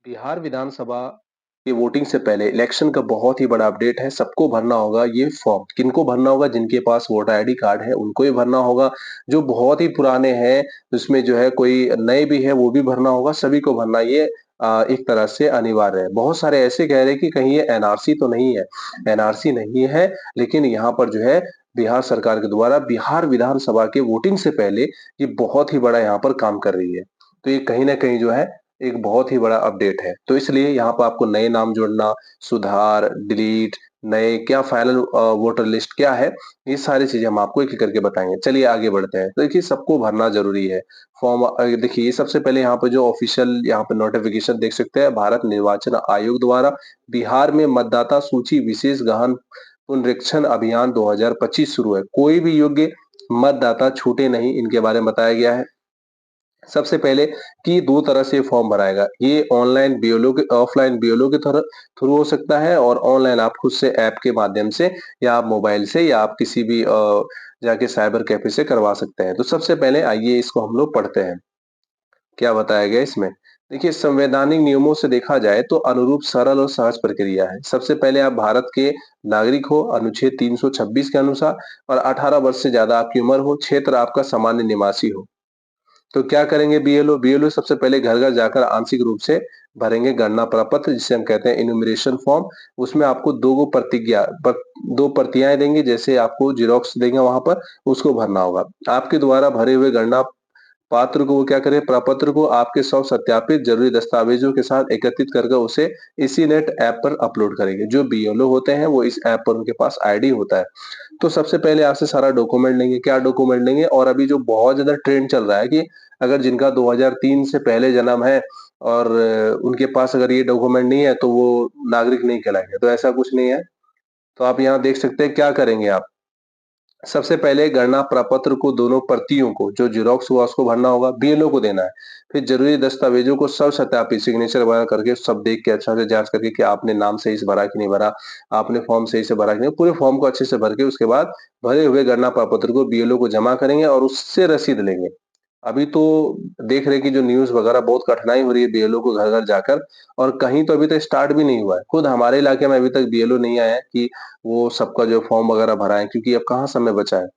बिहार विधानसभा के वोटिंग से पहले इलेक्शन का बहुत ही बड़ा अपडेट है। सबको भरना होगा ये फॉर्म। किनको भरना होगा? जिनके पास वोटर आईडी कार्ड है उनको ही भरना होगा। जो बहुत ही पुराने हैं, उसमें जो है कोई नए भी है वो भी भरना होगा। सभी को भरना ये एक तरह से अनिवार्य है। बहुत सारे ऐसे कह रहे हैं कि कहीं ये एनआरसी तो नहीं है। एनआरसी नहीं है, लेकिन यहाँ पर जो है बिहार सरकार के द्वारा बिहार विधानसभा के वोटिंग से पहले ये बहुत ही बड़ा यहाँ पर काम कर रही है। तो ये कहीं न कहीं जो है एक बहुत ही बड़ा अपडेट है। तो इसलिए यहाँ पर आपको नए नाम जोड़ना, सुधार, डिलीट, नए क्या फाइनल वोटर लिस्ट क्या है, ये सारी चीज़ें हम आपको एक-एक करके बताएँगे। चलिए आगे बढ़ते हैं। तो देखिए सबको भरना ज़रूरी है। फॉर्म देखिए ये सबसे पहले यहाँ पे जो ऑफ़िशियल यहाँ पे नोटिफ़िकेशन देख सकते हैं, भारत निर्वाचन आयोग द्वारा बिहार में मतदाता सूची विशेष गहन पुनरीक्षण अभियान 2025 शुरू है। कोई भी योग्य मतदाता छूटे नहीं, इनके बारे में बताया गया है। सबसे पहले कि 2 तरह से फॉर्म भराएगा। ये ऑनलाइन बीएलओ के ऑफलाइन बीएलओ के थ्रू हो सकता है और ऑनलाइन आप खुद से ऐप के माध्यम से या आप मोबाइल से या आप किसी भी जाके साइबर कैफ़े से करवा सकते हैं। तो सबसे पहले आइए इसको हम लोग पढ़ते हैं। क्या बताया गया है इसमें? देखिए संवैधानिक नियमों से देखा जाए तो अनुरूप सरल और सहज प्रक्रिया है। सबसे पहले आप भारत के नागरिक हो, अनुच्छेद 326 के अनुसार और 18 वर्ष से ज़्यादा आपकी उम्र हो, क्षेत्र आपका सामान्य निवासी हो। तो क्या करेंगे बीएलओ? बीएलओ सबसे पहले घर-घर जाकर आंशिक रूप से भरेंगे गणना प्रपत्र जिसे हम कहते हैं इन्यूमरेशन फॉर्म। उसमें आपको 2 गो प्रतिज्ञा प 2 प्रतियाएँ देंगे जैसे आपको ज़ेरॉक्स देंगे वहाँ पर, उसको भरना होगा। आपके द्वारा भरे हुए गणना पात्र को वो क्या करें प्रपत्र को आपके सब सत्यापित जरूरी दस्तावेजों के साथ एकत्रित करके उसे इसी नेट ऐप पर अपलोड करेंगे। जो बीएलओ होते हैं वो इस ऐप पर उनके पास आईडी होता है। तो सबसे पहले आपसे सारा डॉक्यूमेंट लेंगे। क्या डॉक्यूमेंट लेंगे? और अभी जो बहुत ज़्यादा ट्रेंड चल रहा है कि अगर जिनका 2003 से पहले जन्म है और उनके पास अगर ये डॉक्यूमेंट नहीं है तो वो नागरिक नहीं कहलाएंगे। तो ऐसा कुछ नहीं है। तो आप यहाँ देख सकते हैं क्या करेंगे आप। सबसे पहले गणना प्रपत्र को दोनों प्रतियों को जो ज़ेरॉक्स हुआ उसको भरना होगा, बीएलओ को देना है। फिर ज़रूरी दस्तावेजों को सब सत्यापित सिग्नेचर वगैरह करके सब देख के अच्छा से जाँच करके कि आपने नाम सही से भरा कि नहीं भरा, आपने फॉर्म सही से भरा कि नहीं, पूरे फॉर्म को अच्छे से भर के उसके बाद भरे हुए गणना प्रपत्र को बीएलओ को जमा करेंगे और उससे रसीद लेंगे। अभी तो देख रहे हैं कि जो न्यूज़ वगैरह बहुत कठिनाई हो रही है बीएलओ को घर-घर जाकर और कहीं तो अभी तक स्टार्ट भी नहीं हुआ है। खुद हमारे इलाके में अभी तक बीएलओ नहीं आया है कि वो सबका जो फॉर्म वगैरह भराएँ क्योंकि अब कहाँ समय बचा है।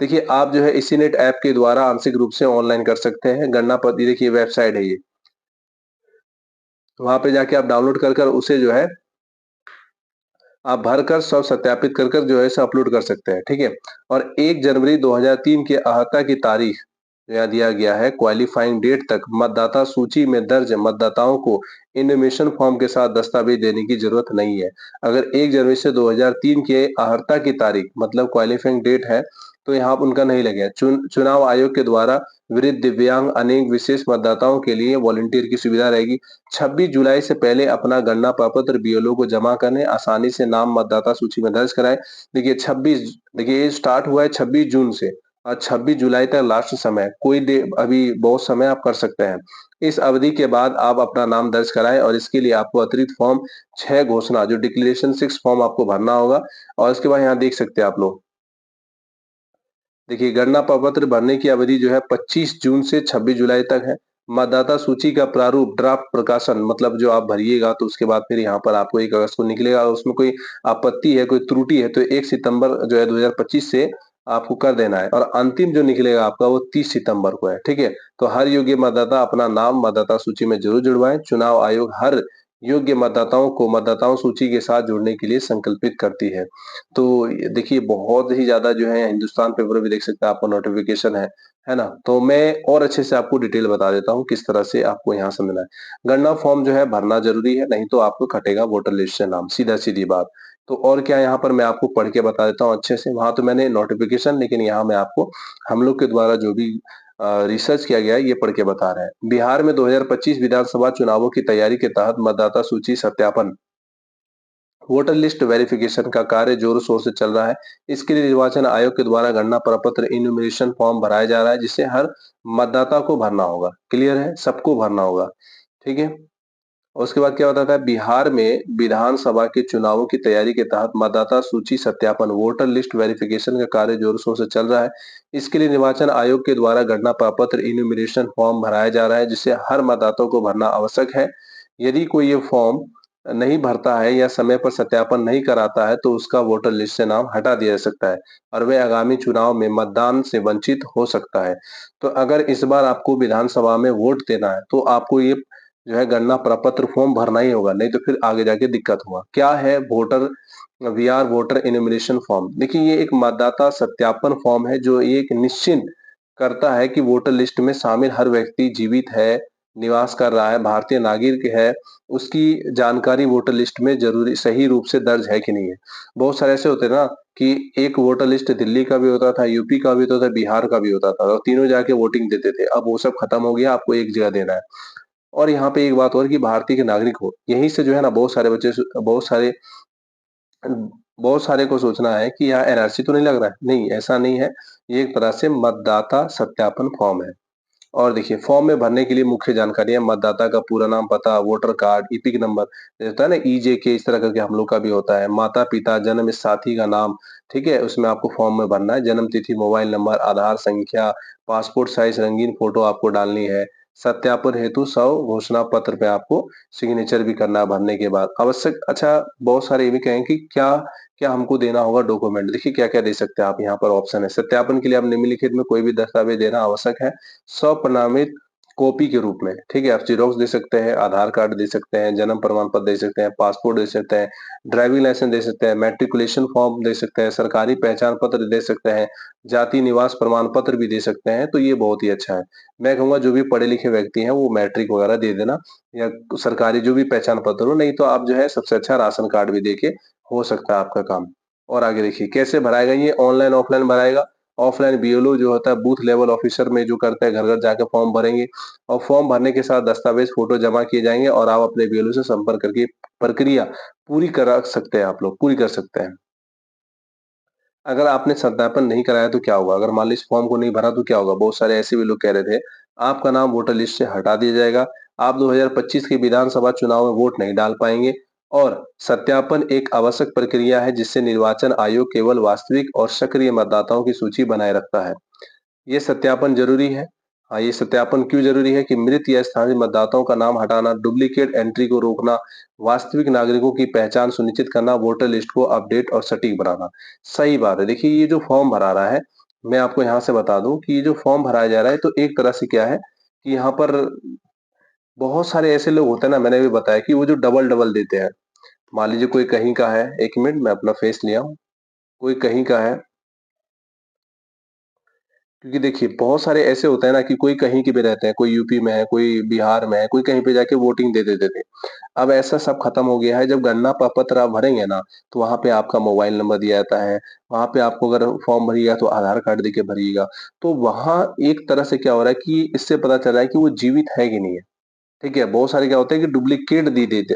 देखिए आप जो है इसी नेट ऐप के द्वारा आंशिक रूप से ऑनलाइन कर सकते हैं। गणना पद ये देखिए वेबसाइट है ये। वहाँ पे जाके आप डाउनलोड कर उसे जो है आप भरकर सब सत्यापित कर जो है इसे अपलोड कर सकते हैं, ठीक है? और 1 जनवरी 2003 के आहता की तारीख यहाँ दिया गया है क्वालिफाइंग डेट तक मतदाता सूची में दर्ज मतदाताओं को इन्फॉर्मेशन फॉर्म के साथ दस्तावेज देने की जरूरत नहीं है। अगर 1 जनवरी से 2003 के आहर्ता की तारीख मतलब क्वालिफाइंग डेट है, तो यहाँ पर उनका नहीं लगेगा। चुनाव आयोग के द्वारा वृद्ध, दिव्यांग, अनेक विशेष मतदाताओं के लिए वॉलंटियर की सुविधा रहेगी। 26 जुलाई से पहले अपना गणना प्रपत्र बीएलओ को जमा करने आसानी से नाम मतदाता सूची में दर्ज कराएं। देखिए 26 देखिए ये स्टार्ट हुआ है 26 जून से और 26 जुलाई तक लास्ट समय है। कोई दे अभी बहुत समय आप कर सकते हैं। इस अवधि के बाद आप अपना नाम दर्ज कराएं और इसके लिए आपको अतिरिक्त फॉर्म 6 घोषणा जो डिक्लेरेशन 6 फॉर्म आपको भरना होगा और इसके बाद यहाँ देख सकते हैं आप लोग। देखिए गणना प्रपत्र भरने की अवधि जो है 25 जून से 26 जुलाई तक है। मतदाता सूची का प्रारूप ड्राफ्ट प्रकाशन मतलब जो आप भरिएगा तो उसके बाद फिर यहाँ पर आपको 1 अगस्त को निकलेगा और उसमें कोई आपत्ति है, कोई त्रुटि है तो 1 सितंबर जो है 2025 से आपको कर देना है और अंतिम जो निकलेगा आपका वो 30 सितंबर को है, ठीक है? तो हर योग्य मतदाता अपना नाम मतदाता सूची में ज़रूर जुड़वाएँ। चुनाव आयोग हर योग्य मतदाताओं को मतदाताओं सूची के साथ जुड़ने के लिए संकल्पित करती है। तो ये देखिए बहुत ही ज़्यादा जो है हिंदुस्तान पेपर में भी देख सकते हैं आपको नोटिफ़िकेशन है ना? तो मैं और अच्छे से आपको डिटेल बता देता हूँ किस तरह से आपको यहाँ समझना है। गणना फॉर्म जो है भरना ज़रूरी है, नहीं तो आपको कटेगा वोटर लिस्ट से नाम, सीधा-सीधी बात। तो और क्या यहाँ पर मैं आपको पढ़ के बता देता हूँ अच्छे से, वहाँ तो मैंने नोटिफ़िकेशन लेकिन यहाँ मैं आपको हम लोग के द्वारा जो भी रिसर्च किया गया है ये पढ़ के बता रहे हैं। बिहार में 2025 विधानसभा चुनावों की तैयारी के तहत मतदाता सूची सत्यापन वोटर लिस्ट वेरिफिकेशन का कार्य जोरों शोर से चल रहा है। इसके लिए निर्वाचन आयोग के द्वारा गणना प्रपत्र इन्यूमरेशन फॉर्म भराया जा रहा है जिसे हर मतदाता को भरना होगा। क्लियर है? सबको भरना होगा। ठीक है? और उसके बाद क्या बताता है बिहार में विधानसभा के चुनावों की तैयारी के तहत मतदाता सूची सत्यापन वोटर लिस्ट वेरिफिकेशन का कार्य जोरों शोर से चल रहा है। इसके लिए निर्वाचन आयोग के द्वारा गणना प्रपत्र इन्यूमरेशन फॉर्म भराया जा रहा है जिसे हर मतदाता को भरना आवश्यक है। यदि कोई ये फॉर्म नहीं भरता है या समय पर सत्यापन नहीं कराता है, तो उसका वोटर लिस्ट से नाम हटा दिया जा सकता है और वह आगामी चुनाव में मतदान से वंचित हो सकता है। तो अगर इस बार आपको विधानसभा में वोट देना है, तो आपको ये जो है गणना प्रपत्र फॉर्म भरना ही होगा, नहीं तो फिर आगे जाके दिक्कत होगा। क्या है वीआर वोटर इन्यूमरेशन फॉर्म? देखिए, ये एक मतदाता सत्यापन फॉर्म है जो एक निश्चित करता है कि वोटर लिस्ट में शामिल हर व्यक्ति जीवित है, निवास कर रहा है, भारतीय नागरिक है, उसकी जानकारी वोटर लिस्ट में ज़रूरी सही रूप से दर्ज है कि नहीं है। बहुत सारे ऐसे होते हैं ना कि एक वोटर लिस्ट दिल्ली का भी होता था, यूपी का भी होता था, बिहार का भी होता था और तीनों जाके वोटिंग देते थे। अब वो सब खत्म हो गया, आपको एक जगह देना है। और यहाँ पे एक बात और कि भारतीय के नागरिक हो, यहीं से जो है ना बहुत सारे को सोचना है कि यहाँ एनआरसी तो नहीं लग रहा है। नहीं, ऐसा नहीं है। ये एक तरह से मतदाता सत्यापन फॉर्म है। और देखिए, फॉर्म में भरने के लिए मुख्य जानकारियाँ मतदाता का पूरा नाम, पता, वोटर कार्ड, ईपिक नंबर, जैसे होता है ना ईजेके, इस तरह करके हम लोग का भी होता है। माता-पिता, जन्म साथी का नाम, ठीक है? उसमें आपको फॉर्म में भरना है। जन्म तिथि, मोबाइल नंबर, आधार संख्या, पासपोर्ट साइज़ रंगीन फ़ोटो आपको डालनी है। सत्यापन हेतु घोषणा पत्र पे आपको सिग्नेचर भी करना है भरने के बाद। आवश्यक अच्छा, बहुत सारे ये भी कहें कि क्या क्या हमको देना होगा डॉक्यूमेंट? देखिए, क्या-क्या दे सकते हैं आप, यहाँ पर ऑप्शन है। सत्यापन के लिए आप निम्नलिखित में कोई भी दस्तावेज़ देना आवश्यक है। स्वप्रमाणित कॉपी के रूप में, ठीक है? आप ज़ेरॉक्स दे सकते हैं, आधार कार्ड दे सकते हैं, जन्म प्रमाण पत्र दे सकते हैं, पासपोर्ट दे सकते हैं, ड्राइविंग लाइसेंस दे सकते हैं, मैट्रिकुलेशन फॉर्म दे सकते हैं, सरकारी पहचान पत्र दे सकते हैं, जाति निवास प्रमाण पत्र भी दे सकते हैं, तो ये बहुत ही अच्छा है। मैं कहूँगा जो भी पढ़े-लिखे व्यक्ति हैं, वो मैट्रिक वगैरह दे देना या सरकारी जो भी पहचान पत्र हो, नहीं तो आप जो है सबसे अच्छा राशन कार्ड भी देके हो सकता है आपका काम। और आगे देखिए, कैसे भराएगा ये? ऑनलाइन, ऑफलाइन भराएगा। ऑफलाइन बीएलओ जो होता है बूथ लेवल ऑफिसर में जो करते हैं, घर-घर जाके फॉर्म भरेंगे और फॉर्म भरने के साथ दस्तावेज, फोटो जमा किए जाएँगे और आप अपने बीएलओ से संपर्क करके प्रक्रिया पूरी करा सकते हैं आप लोग, पूरी कर सकते हैं। अगर आपने सत्यापन नहीं कराया तो क्या होगा? अगर मान लीजिए इस फॉर्म को नहीं भरा तो क्या होगा? बहुत सारे ऐसे भी लोग कह रहे थे, आपका नाम वोटर लिस्ट से हटा दिया जाएगा, आप 2025 के विधानसभा चुनाव में वोट नहीं डाल पाएँगे और सत्यापन एक आवश्यक प्रक्रिया है जिससे निर्वाचन आयोग केवल वास्तविक और सक्रिय मतदाताओं की सूची बनाए रखता है। ये सत्यापन ज़रूरी है। हाँ, ये सत्यापन क्यों ज़रूरी है कि मृत या स्थानीय मतदाताओं का नाम हटाना, डुप्लीकेट एंट्री को रोकना, वास्तविक नागरिकों की पहचान सुनिश्चित करना, वोटर लिस्ट को अपडेट और सटीक बनाना। सही बात है। देखिए, ये जो फॉर्म भरा रहा है, मैं आपको यहाँ से बता दूँ कि ये जो फॉर्म भराया जा रहा है, तो एक तरह से क्या है कि यहाँ पर बहुत सारे ऐसे लोग होते हैं ना, मैंने भी बताया कि वो जो डबल-डबल देते हैं। मान लीजिए कोई कहीं का है, 1 मिनट मैं अपना फेस ले आऊँ। कोई कहीं का है, क्योंकि देखिए, बहुत सारे ऐसे होते हैं ना कि कोई कहीं के भी रहते हैं, कोई यूपी में है, कोई बिहार में है, कोई कहीं पे जाके वोटिंग दे देते थे। अब ऐसा सब खत्म हो गया है, जब गणना पत्र आप भरेंगे ना, तो वहाँ पे आपका मोबाइल नंबर दिया जाता है, वहाँ पे आपको अगर फॉर्म भरिएगा तो आधार कार्ड देके भरिएगा। तो वहाँ एक तरह से क्या हो रहा है कि इससे पता चल रहा है कि वो जीवित है कि नहीं है, ठीक है? बहुत सारे क्या होते हैं कि डुप्लीकेट दे देते,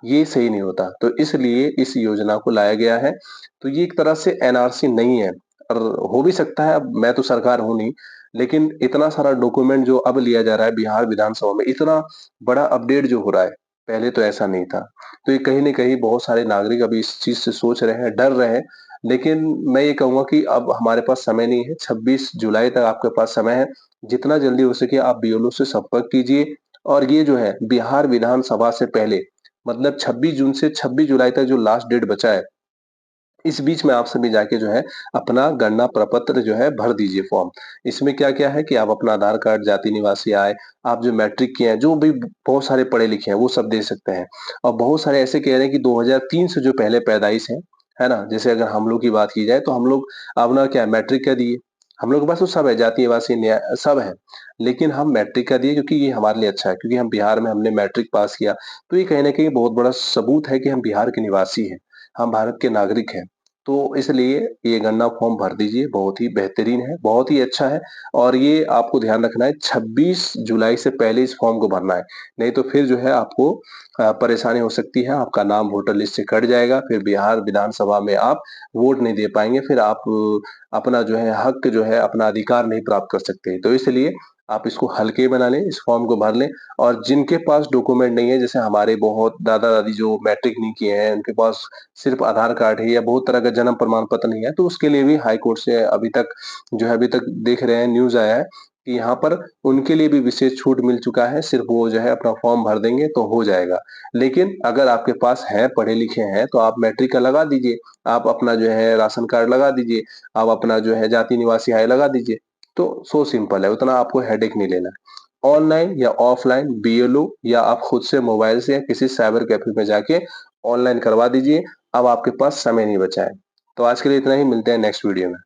ये सही नहीं होता। तो इसलिए इस योजना को लाया गया है। तो ये एक तरह से एनआरसी नहीं है और हो भी सकता है, अब मैं तो सरकार हूँ नहीं, लेकिन इतना सारा डॉक्यूमेंट जो अब लिया जा रहा है बिहार विधानसभा में, इतना बड़ा अपडेट जो हो रहा है, पहले तो ऐसा नहीं था। तो ये कहीं न कहीं बहुत सारे नागरिक अभी इस चीज़ से सोच रहे हैं, डर रहे हैं। लेकिन मैं ये कहूँगा कि अब हमारे पास समय नहीं है, 26 जुलाई तक आपके पास समय है। जितना जल्दी हो सके आप बीएलओ से संपर्क कीजिए और ये जो है बिहार विधानसभा से पहले, मतलब 26 जून से 26 जुलाई तक जो लास्ट डेट बचा है, इस बीच में आप सभी जाके जो है अपना गणना प्रपत्र जो है भर दीजिए फॉर्म। इसमें क्या-क्या है कि आप अपना आधार कार्ड, जाति निवासी आय, आप जो मैट्रिक किए हैं, जो भी बहुत सारे पढ़े-लिखे हैं, वो सब दे सकते हैं। और बहुत सारे ऐसे कह रहे हैं कि 2003 से जो पहले पैदाइश है ना? जैसे अगर हम लोग की बात की जाए तो हम लोग अपना क्या मैट्रिक का दिए। हम लोग के पास तो सब है, जाति, निवासी, न्याय सब है। लेकिन हम मैट्रिक का दिए क्योंकि ये हमारे लिए अच्छा है, क्योंकि हम बिहार में हमने मैट्रिक पास किया। तो ये कहीं न कहीं बहुत बड़ा सबूत है कि हम बिहार के निवासी हैं, हम भारत के नागरिक हैं। तो इसलिए ये गणना फॉर्म भर दीजिए, बहुत ही बेहतरीन है, बहुत ही अच्छा है और ये आपको ध्यान रखना है 26 जुलाई से पहले इस फॉर्म को भरना है। नहीं तो फिर जो है आपको परेशानी हो सकती है, आपका नाम वोटर लिस्ट से कट जाएगा, फिर बिहार विधानसभा में आप वोट नहीं दे पाएँगे, फिर आप अपना जो है हक जो है, अपना अधिकार नहीं प्राप्त कर सकते। तो इसलिए आप इसको हल्के में ना लें, इस फॉर्म को भर लें और जिनके पास डॉक्यूमेंट नहीं है, जैसे हमारे बहुत दादा-दादी जो मैट्रिक नहीं किए हैं, उनके पास सिर्फ़ आधार कार्ड है या बहुत तरह का जन्म प्रमाण पत्र नहीं है, तो उसके लिए भी हाई कोर्ट से अभी तक जो है अभी तक देख रहे हैं न्यूज़ आया है कि यहाँ पर उनके लिए भी विशेष छूट मिल चुका है, सिर्फ़ वो जो है अपना फॉर्म भर देंगे तो हो जाएगा। लेकिन अगर आपके पास हैं, पढ़े-लिखे हैं, तो आप मैट्रिक का लगा दीजिए, आप अपना जो है राशन कार्ड लगा दीजिए, आप अपना जो है जाति निवासी आय लगा दीजिए। तो सो सिंपल है, उतना आपको हेडेक नहीं लेना है। ऑनलाइन या ऑफलाइन बीएलओ या आप खुद से मोबाइल से या किसी साइबर कैफ़े में जाके ऑनलाइन करवा दीजिए, अब आपके पास समय नहीं बचा है। तो आज के लिए इतना ही, मिलते हैं नेक्स्ट वीडियो में।